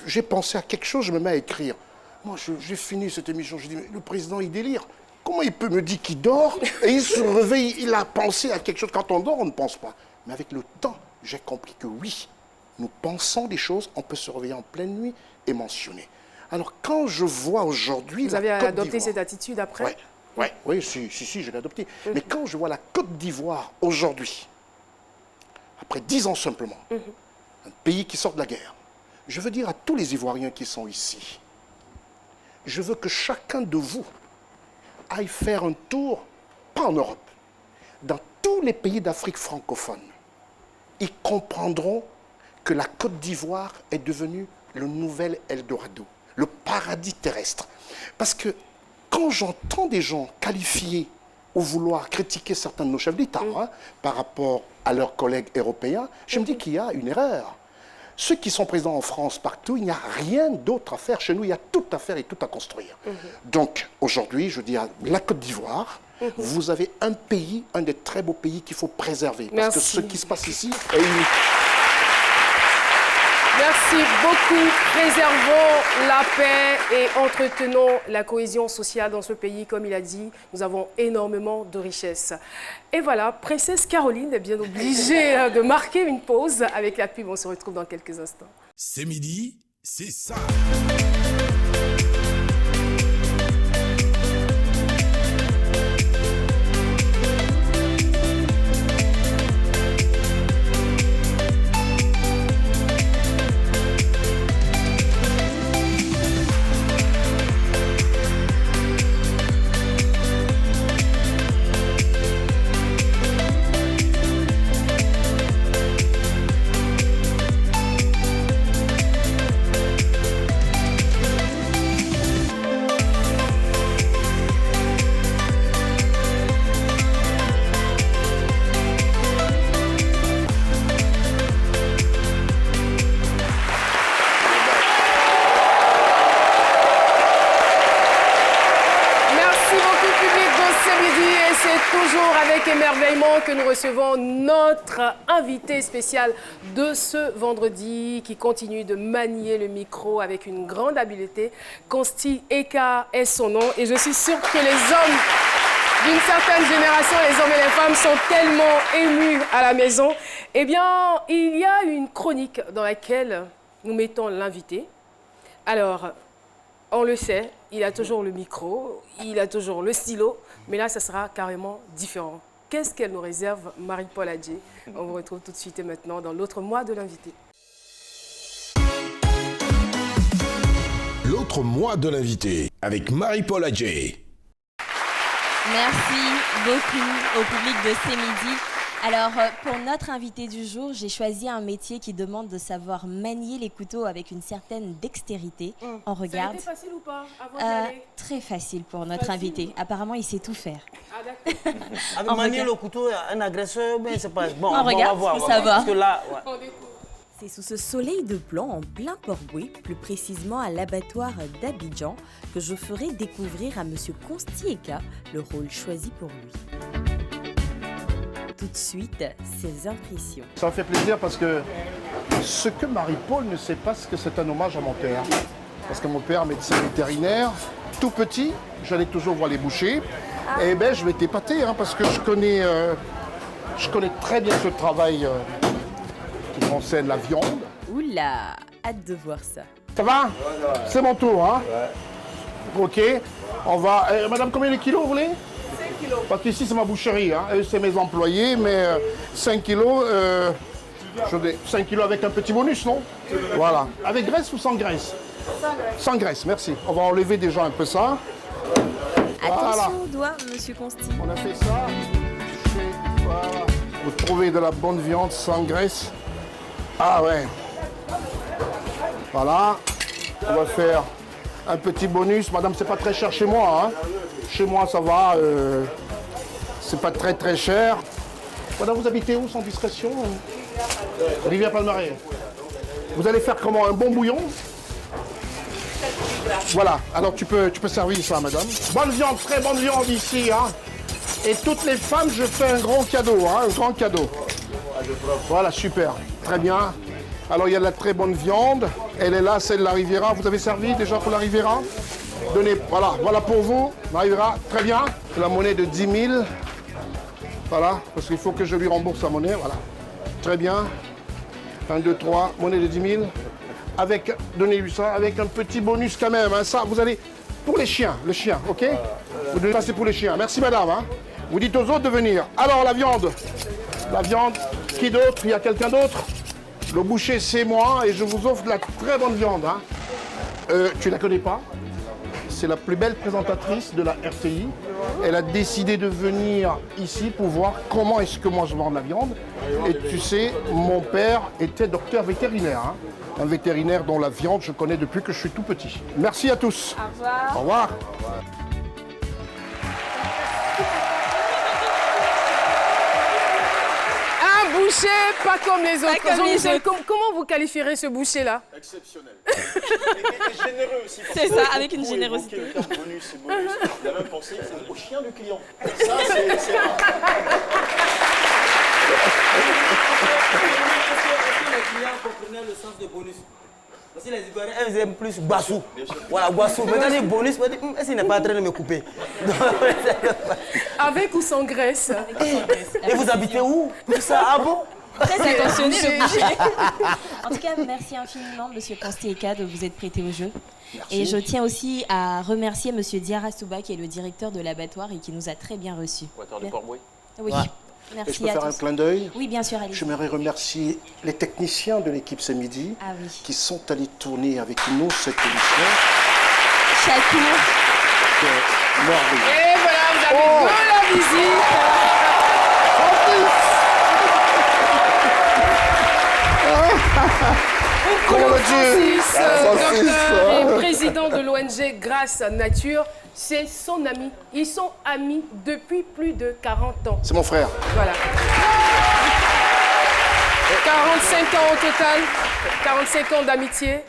[SPEAKER 5] j'ai pensé à quelque chose, je me mets à écrire. Moi, j'ai fini cette émission, je dis, mais le président, il délire. Comment il peut me dire qu'il dort et il se réveille, il a pensé à quelque chose. Quand on dort, on ne pense pas. Mais avec le temps, j'ai compris que oui, nous pensons des choses, on peut se réveiller en pleine nuit et mentionner. Alors, quand je vois aujourd'hui...
[SPEAKER 2] Vous avez adopté cette attitude après?
[SPEAKER 5] Oui, si, je l'ai adopté. Mais quand je vois la Côte d'Ivoire aujourd'hui, après 10 ans simplement, un pays qui sort de la guerre, je veux dire à tous les Ivoiriens qui sont ici, je veux que chacun de vous aille faire un tour, pas en Europe, dans tous les pays d'Afrique francophone. Ils comprendront que la Côte d'Ivoire est devenue le nouvel Eldorado, le paradis terrestre. Parce que quand j'entends des gens qualifier ou vouloir critiquer certains de nos chefs d'État par rapport à leurs collègues européens, je me dis qu'il y a une erreur. Ceux qui sont présents en France, partout, il n'y a rien d'autre à faire. Chez nous, il y a tout à faire et tout à construire. Donc, aujourd'hui, je dis à la Côte d'Ivoire, vous avez un pays, un des très beaux pays qu'il faut préserver. Parce que ce qui se passe ici est unique.
[SPEAKER 2] Merci beaucoup. Préservons la paix et entretenons la cohésion sociale dans ce pays. Comme il a dit, nous avons énormément de richesses. Et voilà, Princesse Caroline est bien obligée de marquer une pause avec la pub. On se retrouve dans quelques instants.
[SPEAKER 12] C'est midi, c'est ça.
[SPEAKER 2] Émerveillement que nous recevons notre invité spécial de ce vendredi qui continue de manier le micro avec une grande habileté. Consti Eka est son nom et je suis sûre que les hommes d'une certaine génération, les hommes et les femmes sont tellement émus à la maison. Eh bien, il y a une chronique dans laquelle nous mettons l'invité. Alors, on le sait, il a toujours le micro, il a toujours le stylo, mais là, ça sera carrément différent. Qu'est-ce qu'elle nous réserve, Marie-Paul Adjé? On vous retrouve tout de suite et maintenant dans l'autre mois de l'invité.
[SPEAKER 12] L'autre mois de l'invité avec Marie-Paul Adjé.
[SPEAKER 3] Merci beaucoup au public de C'est Midi. Alors, pour notre invité du jour, j'ai choisi un métier qui demande de savoir manier les couteaux avec une certaine dextérité. On regarde.
[SPEAKER 2] Ça a été facile ou pas avant d'y aller?
[SPEAKER 3] Très facile pour notre invité. Apparemment, il sait tout faire.
[SPEAKER 2] Ah d'accord.
[SPEAKER 4] Avec manier le couteau, un agresseur, mais c'est pas... Bon,
[SPEAKER 3] on regarde,
[SPEAKER 4] va voir,
[SPEAKER 3] pour savoir.
[SPEAKER 4] Parce que là, ouais.
[SPEAKER 13] C'est sous ce soleil de blanc en plein Port-Boué, plus précisément à l'abattoir d'Abidjan, que je ferai découvrir à Monsieur Consti Eka le rôle choisi pour lui. Tout de suite, ses impressions.
[SPEAKER 6] Ça me fait plaisir parce que ce que Marie-Paul ne sait pas, c'est que c'est un hommage à mon père. Parce que mon père, médecin vétérinaire, tout petit, j'allais toujours voir les bouchers. Et ben, je vais t'épater, hein, parce que je connais très bien ce travail qui concerne la viande.
[SPEAKER 13] Oula, hâte de voir ça.
[SPEAKER 6] Ça va? C'est mon tour, hein? Ouais. Ok, on va... madame, combien de kilos vous voulez? 5 kilos. Parce qu'ici, c'est ma boucherie, hein. C'est mes employés, mais 5 kilos... 5 kilos avec un petit bonus, non? Voilà. Avec graisse ou sans graisse? Sans graisse. Sans graisse, merci. On va enlever déjà un peu ça.
[SPEAKER 13] Attention aux doigts, monsieur Consti.
[SPEAKER 6] On a fait ça. Voilà. Vous trouvez de la bonne viande sans graisse. Ah ouais. Voilà. On va faire un petit bonus. Madame, c'est pas très cher chez moi, hein. Chez moi, ça va. C'est pas très très cher. Madame, vous habitez où sans discrétion? Rivière-Palmarais. Vous allez faire comment? Un bon bouillon? Voilà, alors tu peux servir ça, madame. Bonne viande, très bonne viande ici, hein. Et toutes les femmes, je fais un grand cadeau, hein, un grand cadeau. Voilà, super, très bien. Alors il y a de la très bonne viande. Elle est là, celle de la Riviera. Vous avez servi déjà pour la Riviera? Donnez, voilà pour vous, la Riviera, très bien. La monnaie de 10 000. Voilà, parce qu'il faut que je lui rembourse sa monnaie, voilà. Très bien. 1, 2, 3, monnaie de 10 000. Avec, donnez-lui ça, avec un petit bonus quand même. Hein, ça, vous allez, pour les chiens, le chien, ok? Vous devez passer pour les chiens. Merci madame. Hein. Vous dites aux autres de venir. Alors la viande, qui d'autre? Il y a quelqu'un d'autre? Le boucher, c'est moi et je vous offre de la très bonne viande. Hein. Tu la connais pas? C'est la plus belle présentatrice de la RTI. Elle a décidé de venir ici pour voir comment est-ce que moi je vends de la viande. Et tu sais, mon père était docteur vétérinaire. Hein. Un vétérinaire dont la viande je connais depuis que je suis tout petit. Merci à tous.
[SPEAKER 3] Au revoir.
[SPEAKER 6] Au revoir.
[SPEAKER 2] Un boucher pas comme les autres.
[SPEAKER 3] Pas comme les
[SPEAKER 2] Jean-Michel,
[SPEAKER 3] autres.
[SPEAKER 2] comment vous qualifiez ce boucher-là?
[SPEAKER 10] Exceptionnel. Et généreux aussi.
[SPEAKER 3] C'est ça, avec une générosité.
[SPEAKER 10] Bonus. Il a même pensé au chien du client. Ça, c'est rare.
[SPEAKER 4] Les clients comprenaient le sens de bonus. Parce que les Ivoiriens, elles aiment plus Guassou. Voilà, Guassou. Mais quand j'ai bonus, je me dis, est-ce qu'il n'est pas en train de me couper?
[SPEAKER 2] Avec ou sans graisse?
[SPEAKER 4] Et vous habitez où? Tout ça, ah bon?
[SPEAKER 3] Très attentionné le boucher. En tout cas, merci infiniment, Monsieur Constieka, de vous être prêté au jeu. Merci. Et je tiens aussi à remercier Monsieur Diarra Souba, qui est le directeur de l'abattoir et qui nous a très bien reçus. Oui.
[SPEAKER 5] Ouais.
[SPEAKER 3] Merci.
[SPEAKER 5] Et je peux faire un clin d'œil?
[SPEAKER 3] Oui, bien sûr, allez.
[SPEAKER 5] J'aimerais remercier les techniciens de l'équipe Ce Midi qui sont allés tourner avec nous cette émission.
[SPEAKER 3] Chakour.
[SPEAKER 2] Et voilà, vous avez de la visite. Francis, docteur et président de l'ONG Grâce Nature, c'est son ami. Ils sont amis depuis plus de 40 ans.
[SPEAKER 5] C'est mon frère.
[SPEAKER 2] Voilà. 45 ans au total, 45 ans d'amitié.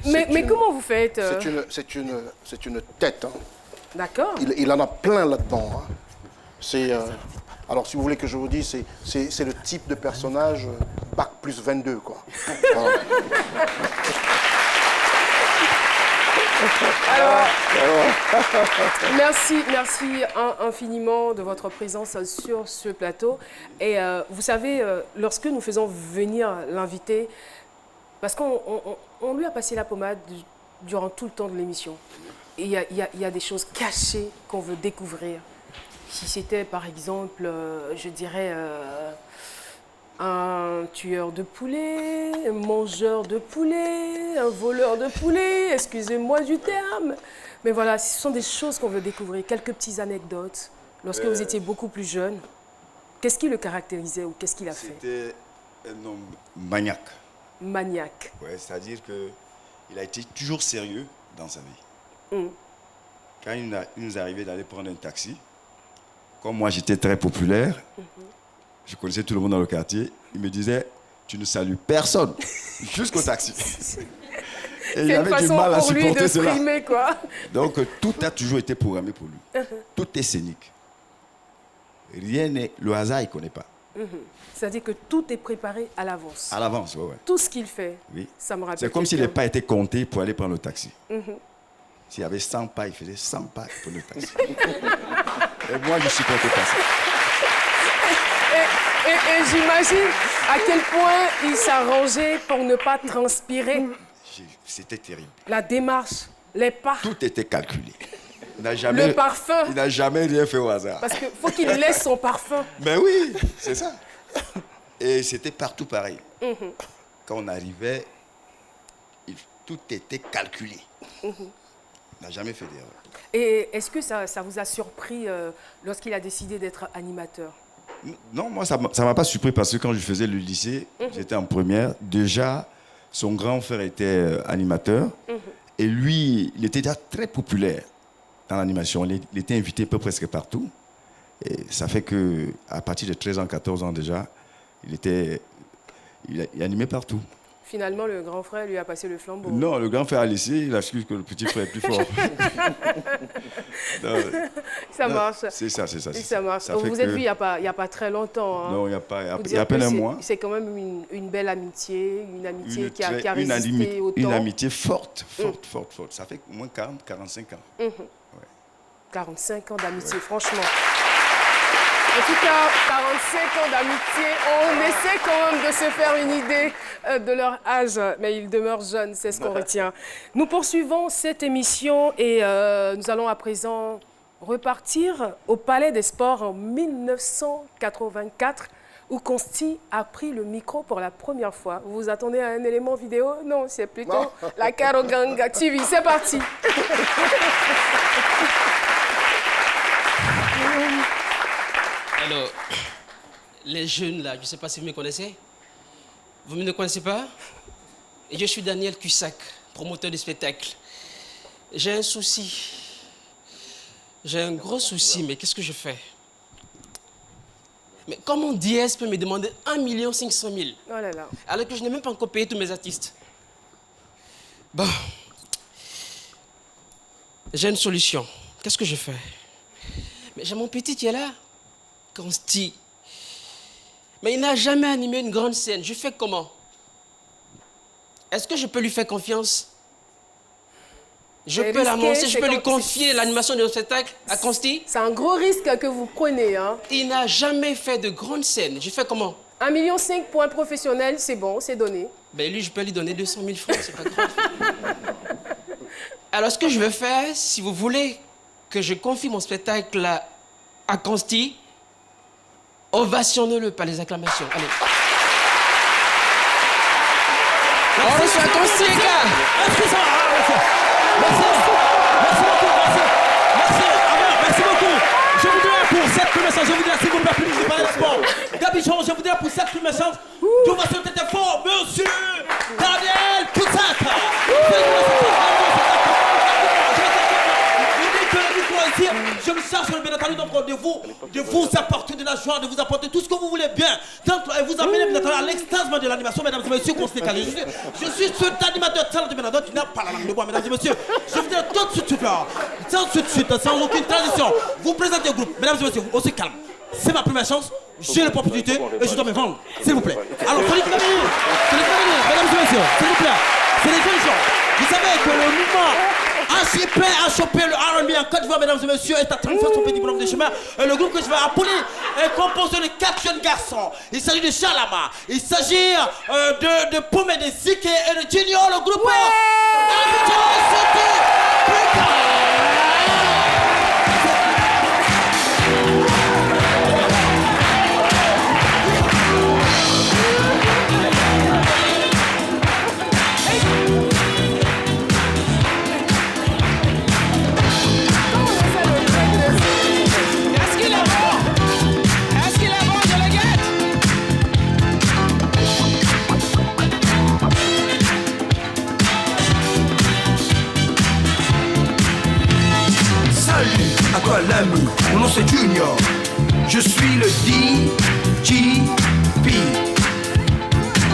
[SPEAKER 2] Mais comment vous faites?
[SPEAKER 5] C'est une tête. Hein.
[SPEAKER 2] D'accord.
[SPEAKER 5] Il en a plein là-dedans. Hein. C'est... alors, si vous voulez que je vous dise, c'est le type de personnage bac plus 22, quoi. Voilà.
[SPEAKER 2] Alors, merci infiniment de votre présence sur ce plateau. Et vous savez, lorsque nous faisons venir l'invité, parce qu'on lui a passé la pommade durant tout le temps de l'émission, il y a des choses cachées qu'on veut découvrir. Si c'était, par exemple, je dirais, un tueur de poulet, un mangeur de poulet, un voleur de poulet, excusez-moi du terme. Mais voilà, ce sont des choses qu'on veut découvrir, quelques petites anecdotes. Lorsque vous étiez beaucoup plus jeune, qu'est-ce qui le caractérisait ou qu'est-ce qu'il a fait?
[SPEAKER 14] C'était un homme maniaque.
[SPEAKER 2] Maniaque.
[SPEAKER 14] Ouais, c'est-à-dire qu'il a été toujours sérieux dans sa vie. Quand il nous arrivait d'aller prendre un taxi, comme moi j'étais très populaire, je connaissais tout le monde dans le quartier, il me disait, tu ne salues personne, jusqu'au taxi. Et il avait du mal à supporter cela.
[SPEAKER 2] Frimer, quoi.
[SPEAKER 14] Donc tout a toujours été programmé pour lui. Tout est scénique. Rien n'est... Le hasard, il ne connaît pas.
[SPEAKER 2] C'est-à-dire que tout est préparé à l'avance.
[SPEAKER 14] À l'avance, oui.
[SPEAKER 2] Tout ce qu'il fait,
[SPEAKER 14] oui.
[SPEAKER 2] Ça me rappelle.
[SPEAKER 14] C'est comme si les pas étaient comptés pour aller prendre le taxi. S'il y avait 100 pas, il faisait 100 pas pour le taxi. Et moi, je supportais pas ça.
[SPEAKER 2] Et j'imagine à quel point il s'arrangeait pour ne pas transpirer.
[SPEAKER 14] C'était terrible.
[SPEAKER 2] La démarche, les pas.
[SPEAKER 14] Tout était calculé. Le
[SPEAKER 2] parfum.
[SPEAKER 14] Il n'a jamais rien fait au hasard.
[SPEAKER 2] Parce qu'il faut qu'il laisse son parfum.
[SPEAKER 14] Ben oui, c'est ça. Et c'était partout pareil. Quand on arrivait, tout était calculé. Il n'a jamais fait d'erreur.
[SPEAKER 2] Et est-ce que ça vous a surpris lorsqu'il a décidé d'être animateur?
[SPEAKER 14] Non, moi, ça ne m'a pas surpris parce que quand je faisais le lycée, j'étais en première. Déjà, son grand frère était animateur. Et lui, il était déjà très populaire dans l'animation. Il était invité presque partout. Et ça fait qu'à partir de 13 ans, 14 ans déjà, il animait partout.
[SPEAKER 2] Finalement, le grand frère lui a passé le flambeau.
[SPEAKER 14] Non, le grand frère a laissé, il a su que le petit frère est plus fort.
[SPEAKER 2] Ça marche.
[SPEAKER 14] C'est ça.
[SPEAKER 2] Ça marche. Vous êtes vu il n'y a pas très longtemps. Hein.
[SPEAKER 14] Non, il y a à peine un mois.
[SPEAKER 2] C'est quand même une belle amitié, une amitié qui a résisté au temps.
[SPEAKER 14] Une amitié forte. Ça fait au moins 40, 45 ans. Ouais.
[SPEAKER 2] 45 ans d'amitié, franchement. En tout cas, 45 ans d'amitié, on essaie quand même de se faire une idée de leur âge, mais ils demeurent jeunes, c'est ce qu'on retient. Nous poursuivons cette émission et nous allons à présent repartir au Palais des Sports en 1984, où Consti a pris le micro pour la première fois. Vous vous attendez à un élément vidéo? Non, c'est plutôt la Karoganga TV. C'est parti.
[SPEAKER 15] Alors, les jeunes là, je ne sais pas si vous me connaissez. Vous ne me connaissez pas? Et je suis Daniel Cussac, promoteur de spectacle. J'ai un souci. J'ai un gros souci, mais qu'est-ce que je fais? Mais comment DS peut me demander 1 500 000
[SPEAKER 2] oh là là.
[SPEAKER 15] Alors que je n'ai même pas encore payé tous mes artistes? Bon. J'ai une solution. Qu'est-ce que je fais? Mais j'ai mon petit qui est là. Consti. Mais il n'a jamais animé une grande scène. Je fais comment? Est-ce que je peux lui faire confiance? Je peux l'annoncer, je peux lui confier l'animation de notre spectacle à Consti?
[SPEAKER 2] C'est un gros risque que vous prenez. Hein.
[SPEAKER 15] Il n'a jamais fait de grande scène. Je fais comment?
[SPEAKER 2] 1,5 million pour un professionnel, c'est bon, c'est donné.
[SPEAKER 15] Ben lui, je peux lui donner 200 000 francs, c'est pas grave. Alors, ce que je veux faire, si vous voulez que je confie mon spectacle à Consti, ovationnez-le par les acclamations. Allez. On reçoit Consti, les gars.
[SPEAKER 16] Merci beaucoup. Je voudrais pour cette première séance, je voudrais s'il vous plaît, plus de parler de sport. D'habitude, je voudrais pour cette première séance, d'ovation de tête fort, monsieur Daniel Cusack. Je me charge bien entendu donc de vous apporter de la joie, de vous apporter tout ce que vous voulez bien. Et vous amener bien entendu à l'extase de l'animation, mesdames et messieurs, je suis cet animateur talent de Benadot qui n'a pas la langue de bois, mesdames et messieurs. Je voudrais tout de suite là, sans aucune transition, vous présenter le groupe, mesdames et messieurs, aussi calme. C'est ma première chance, j'ai l'opportunité et je dois me vendre, s'il vous plaît. Alors, c'est les familles, mesdames et messieurs, s'il vous plaît, c'est les jeunes gens. Vous savez que le mouvement a chopé le R&B en Côte d'Ivoire, mesdames et messieurs, est en train de faire son petit bonhomme de chemin. Et le groupe que je vais appeler est composé de 4 jeunes garçons. Il s'agit de Chalama, il s'agit de Pomme, de Zike et de Junior, le groupe
[SPEAKER 17] à toi l'ami, mon nom c'est Junior. Je suis le DJP.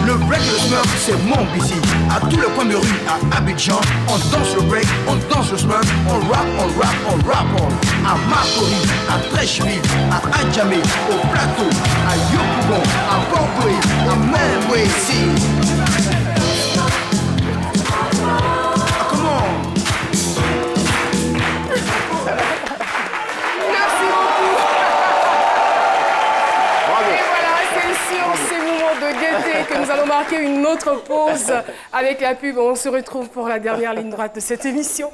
[SPEAKER 17] Le break, le smurf, c'est mon busy. À tous les coins de rue, à Abidjan, on danse le break, on danse le smurf, on rap, à Makori, à Trècheville, à Adjamé, au Plateau, à Yopougon, à Bordeaux, à Memwesi.
[SPEAKER 2] Que nous allons marquer une autre pause avec la pub. On se retrouve pour la dernière ligne droite de cette émission.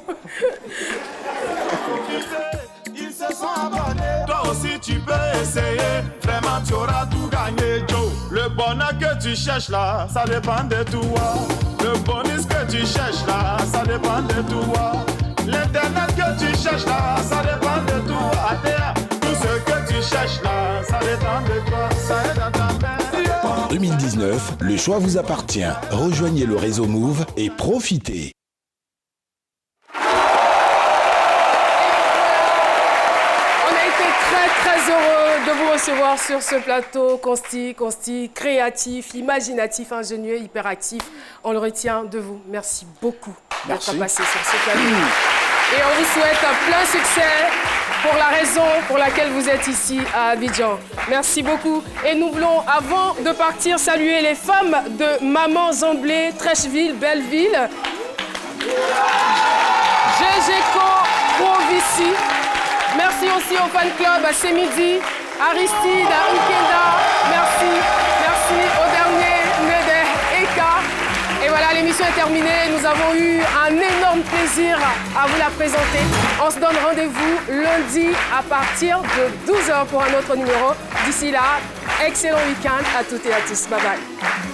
[SPEAKER 18] Ils se sont abonnés. Toi aussi tu peux essayer. Vraiment tu auras tout gagné, Joe. Le bonheur que tu cherches là, ça dépend de toi. Le bonus que tu cherches là, ça dépend de toi. L'internet que tu cherches là, ça dépend de toi. Tout ce que tu cherches là, ça dépend de toi. Ça est dans ta main.
[SPEAKER 12] En 2019, le choix vous appartient. Rejoignez le réseau Move et profitez.
[SPEAKER 2] On a été très heureux de vous recevoir sur ce plateau. Consti, créatif, imaginatif, ingénieux, hyperactif. On le retient de vous. Merci beaucoup d'être passé sur ce plateau. Et on vous souhaite plein succès pour la raison pour laquelle vous êtes ici à Abidjan. Merci beaucoup. Et nous voulons, avant de partir, saluer les femmes de Maman Zamblé, Trècheville, Belleville, GGCO, Provici. Merci aussi au fan club à Semidi, Aristide, à Ukenda. Merci au dernier Nede Eka. Et voilà, l'émission est terminée. Nous avons eu un énorme plaisir à vous la présenter. On se donne rendez-vous lundi à partir de 12h pour un autre numéro. D'ici là, excellent week-end à toutes et à tous. Bye bye.